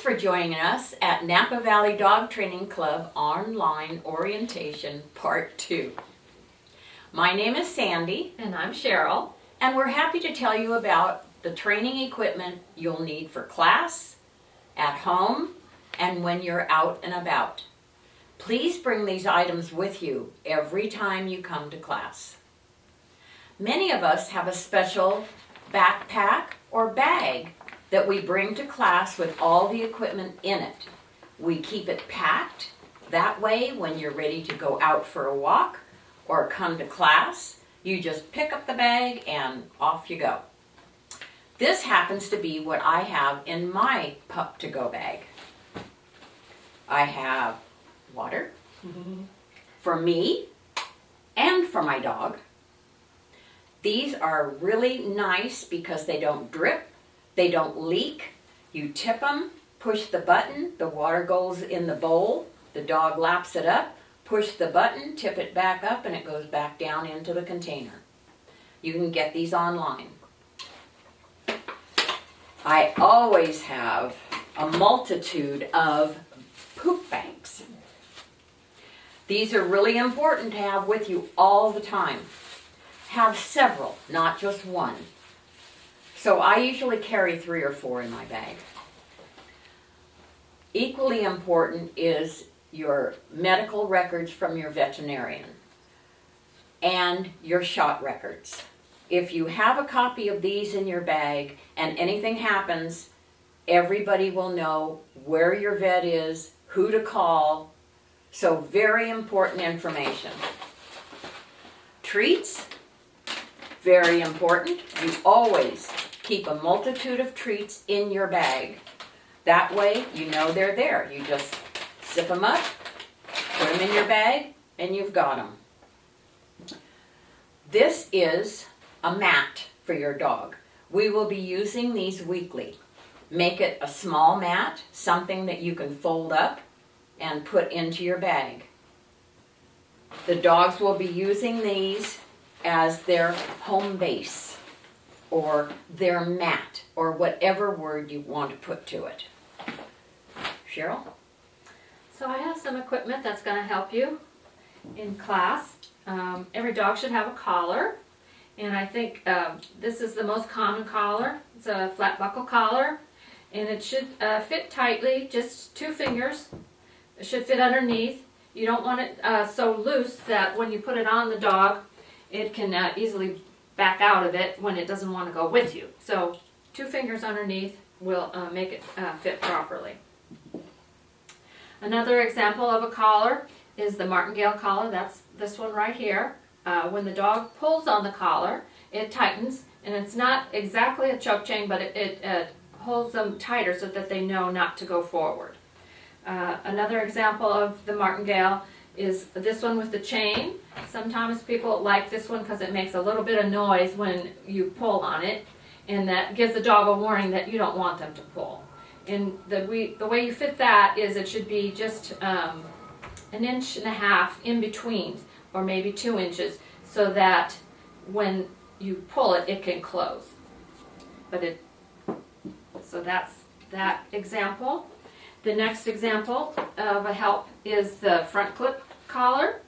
for joining us at Napa Valley Dog Training Club Online Orientation Part 2. My name is Sandy. And I'm Cheryl. And we're happy to tell you about the training equipment you'll need for class, at home, and when you're out and about. Please bring these items with you every time you come to class. Many of us have a special backpack or bag that we bring to class with all the equipment in it. We keep it packed. That way, when you're ready to go out for a walk or come to class, you just pick up the bag and off you go. This happens to be what I have in my Pup to Go bag. I have water for me and for my dog. These are really nice because they don't drip. They don't leak. You tip them, push the button, the water goes in the bowl, the dog laps it up, push the button, tip it back up, and it goes back down into the container. You can get these online. I always have a multitude of poop bags. These are really important to have with you all the time. Have several, not just one. So I usually carry 3 or 4 in my bag. Equally important is your medical records from your veterinarian and your shot records. If you have a copy of these in your bag and anything happens, everybody will know where your vet is, who to call. So very important information. Treats, very important. You always keep a multitude of treats in your bag. That way you know they're there. You just zip them up, put them in your bag, and you've got them. This is a mat for your dog. We will be using these weekly. Make it a small mat, something that you can fold up and put into your bag. The dogs will be using these as their home base or their mat or whatever word you want to put to it. Cheryl? So I have some equipment that's going to help you in class. Every dog should have a collar, and I think this is the most common collar. It's a flat buckle collar, and it should fit tightly, just 2 fingers. It should fit underneath. You don't want it so loose that when you put it on the dog, it can easily back out of it when it doesn't want to go with you. So 2 fingers underneath will make it fit properly. Another example of a collar is the martingale collar. That's this one right here. When the dog pulls on the collar, it tightens, and it's not exactly a choke chain, but it holds them tighter so that they know not to go forward. Another example of the martingale is this one with the chain. Sometimes people like this one because it makes a little bit of noise when you pull on it, and that gives the dog a warning that you don't want them to pull. And the way you fit that is it should be just 1.5 inches in between, or maybe 2 inches, so that when you pull it, it can close. So that's that example. The next example of a help is the front clip collar.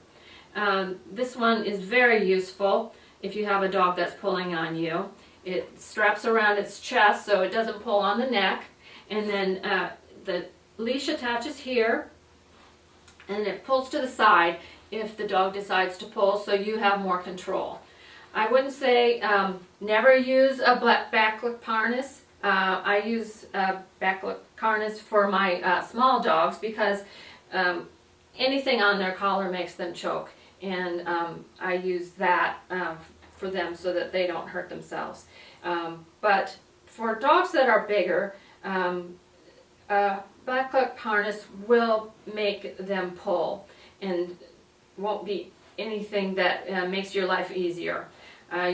This one is very useful if you have a dog that's pulling on you. It straps around its chest so it doesn't pull on the neck, and then the leash attaches here, and it pulls to the side if the dog decides to pull, so you have more control. I wouldn't say never use a backloop harness. I use a backloop harness for my small dogs because anything on their collar makes them choke, and I use that for them so that they don't hurt themselves. But for dogs that are bigger, backloop harness will make them pull and won't be anything that makes your life easier.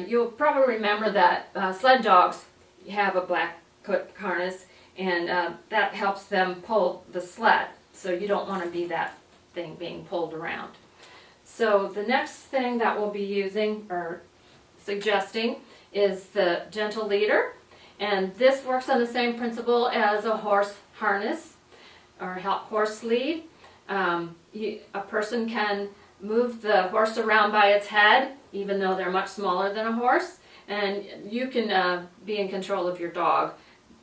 You'll probably remember that sled dogs have a black clip harness, and that helps them pull the sled, so you don't want to be that thing being pulled around. So the next thing that we'll be using or suggesting is the gentle leader, and this works on the same principle as a horse harness. or horse lead. A person can move the horse around by its head, even though they're much smaller than a horse, and you can be in control of your dog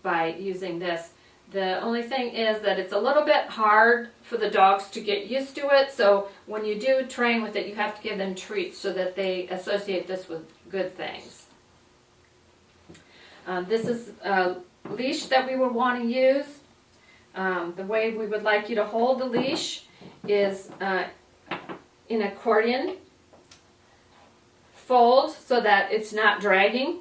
by using this. The only thing is that it's a little bit hard for the dogs to get used to it, so when you do train with it, you have to give them treats so that they associate this with good things. This is a leash that we would want to use. The way we would like you to hold the leash is in accordion fold so that it's not dragging.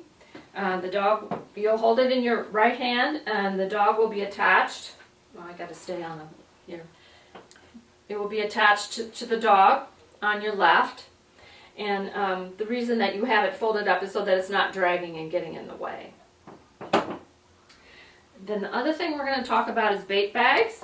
The dog, you'll hold it in your right hand and the dog will be attached. Well, I got to stay on here. It will be attached to the dog on your left. And the reason that you have it folded up is so that it's not dragging and getting in the way. Then the other thing we're going to talk about is bait bags.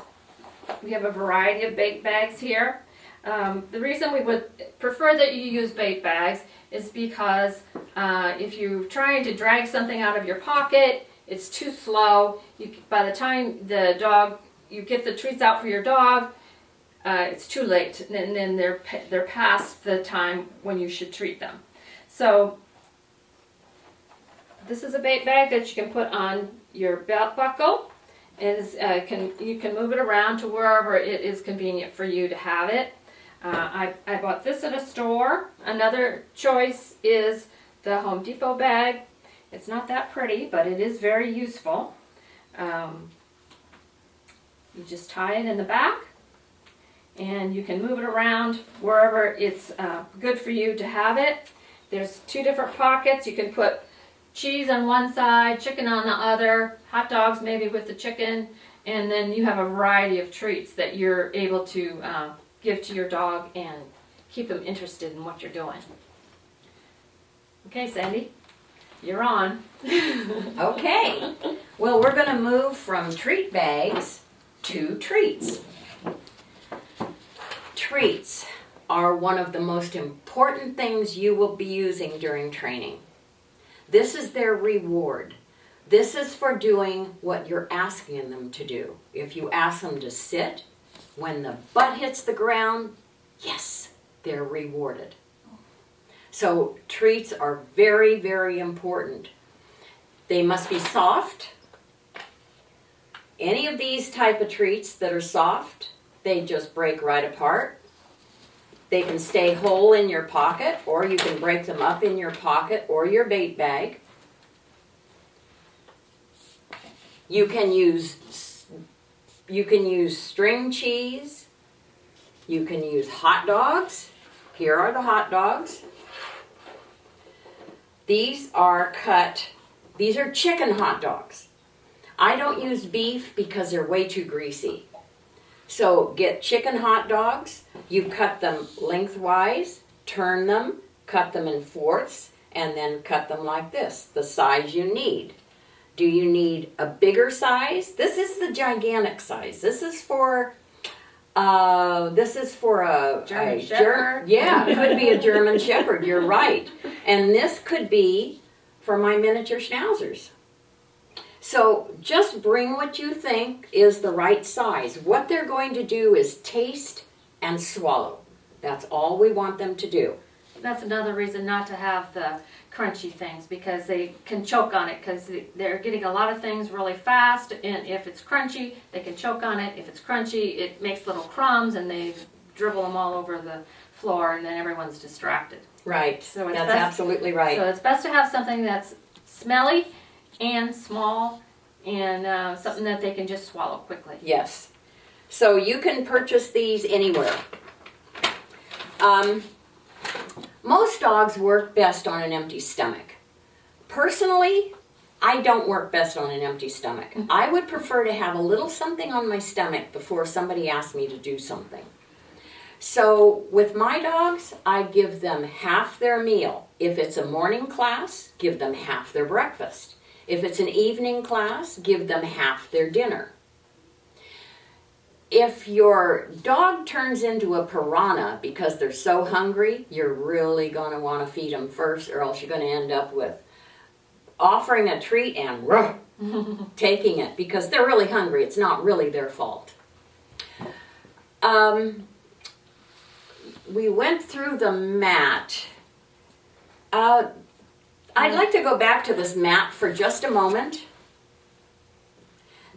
We have a variety of bait bags here. The reason we would prefer that you use bait bags is because if you're trying to drag something out of your pocket, it's too slow. By the time you get the treats out for your dog, it's too late, and then they're past the time when you should treat them. So this is a bait bag that you can put on your belt buckle. You can move it around to wherever it is convenient for you to have it. I bought this at a store. Another choice is the Home Depot bag. It's not that pretty, but it is very useful. You just tie it in the back, and you can move it around wherever it's good for you to have it. There's two different pockets. You can put cheese on one side, chicken on the other, hot dogs maybe with the chicken, and then you have a variety of treats that you're able to give to your dog and keep them interested in what you're doing. Okay, Sandy, you're on. Okay. Well, we're going to move from treat bags to treats. Treats are one of the most important things you will be using during training. This is their reward. This is for doing what you're asking them to do. If you ask them to sit, when the butt hits the ground, yes, they're rewarded. So treats are very, very important. They must be soft. Any of these type of treats that are soft, they just break right apart. They can stay whole in your pocket, or you can break them up in your pocket or your bait bag. You can use string cheese. You can use hot dogs. Here are the hot dogs. These are chicken hot dogs. I don't use beef because they're way too greasy. So get chicken hot dogs. You cut them lengthwise, turn them, cut them in fourths, and then cut them like this, the size you need. Do you need a bigger size? This is the gigantic size. This is for a German Shepherd. Yeah, it could be a German Shepherd. You're right. And this could be for my miniature schnauzers. So just bring what you think is the right size. What they're going to do is taste and swallow. That's all we want them to do. That's another reason not to have the crunchy things, because they can choke on it, because they're getting a lot of things really fast, and if it's crunchy, they can choke on it. If it's crunchy, it makes little crumbs and they dribble them all over the floor, and then everyone's distracted. Right. So it's that's absolutely right. So it's best to have something that's smelly and small and something that they can just swallow quickly. Yes. So you can purchase these anywhere. Most dogs work best on an empty stomach. Personally, I don't work best on an empty stomach. I would prefer to have a little something on my stomach before somebody asks me to do something. So with my dogs, I give them half their meal. If it's a morning class, give them half their breakfast. If it's an evening class, give them half their dinner. If your dog turns into a piranha because they're so hungry, you're really going to want to feed them first, or else you're going to end up with offering a treat and taking it because they're really hungry. It's not really their fault. We went through the mat. I'd like to go back to this mat for just a moment.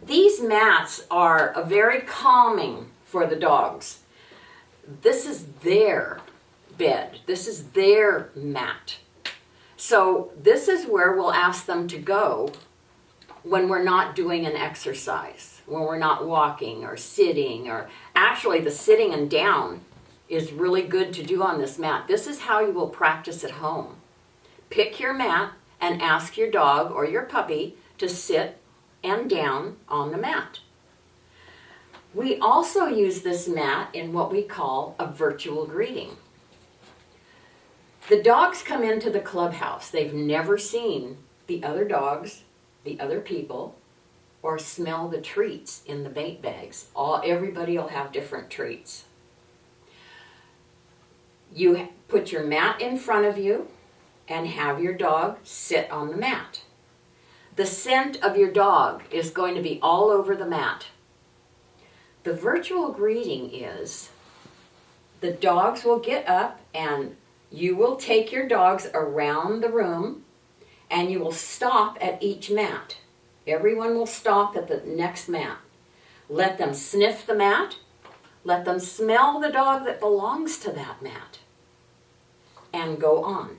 These mats are very calming for the dogs. This is their bed. This is their mat. So this is where we'll ask them to go when we're not doing an exercise, when we're not walking or sitting, or actually the sitting and down is really good to do on this mat. This is how you will practice at home. Pick your mat and ask your dog or your puppy to sit and down on the mat. We also use this mat in what we call a virtual greeting. The dogs come into the clubhouse. They've never seen the other dogs, the other people, or smell the treats in the bait bags. Everybody will have different treats. You put your mat in front of you and have your dog sit on the mat. The scent of your dog is going to be all over the mat. The virtual greeting is the dogs will get up and you will take your dogs around the room and you will stop at each mat. Everyone will stop at the next mat. Let them sniff the mat. Let them smell the dog that belongs to that mat. And go on.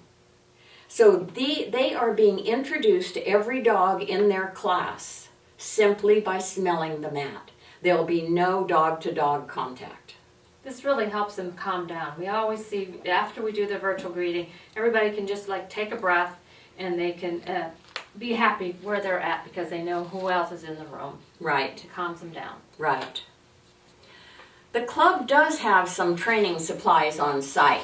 So they are being introduced to every dog in their class simply by smelling the mat. There will be no dog-to-dog contact. This really helps them calm down. We always see, after we do the virtual greeting, everybody can just like take a breath and they can be happy where they're at because they know who else is in the room. Right. It calms them down. Right. The club does have some training supplies on site.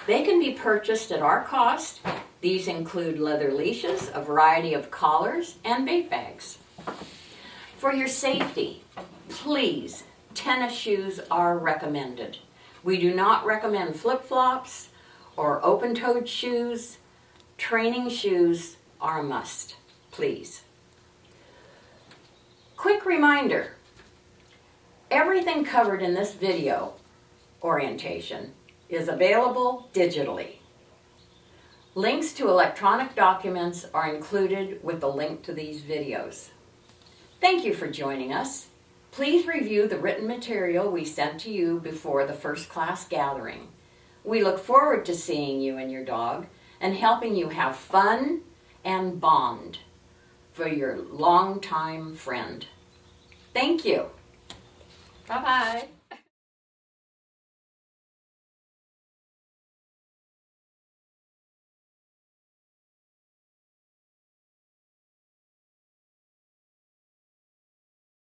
They can be purchased at our cost. These include leather leashes, a variety of collars, and bait bags. For your safety, please, tennis shoes are recommended. We do not recommend flip-flops or open-toed shoes. Training shoes are a must, please. Quick reminder, everything covered in this video orientation is available digitally. Links to electronic documents are included with the link to these videos. Thank you for joining us. Please review the written material we sent to you before the first class gathering. We look forward to seeing you and your dog and helping you have fun and bond for your longtime friend. Thank you. Bye-bye.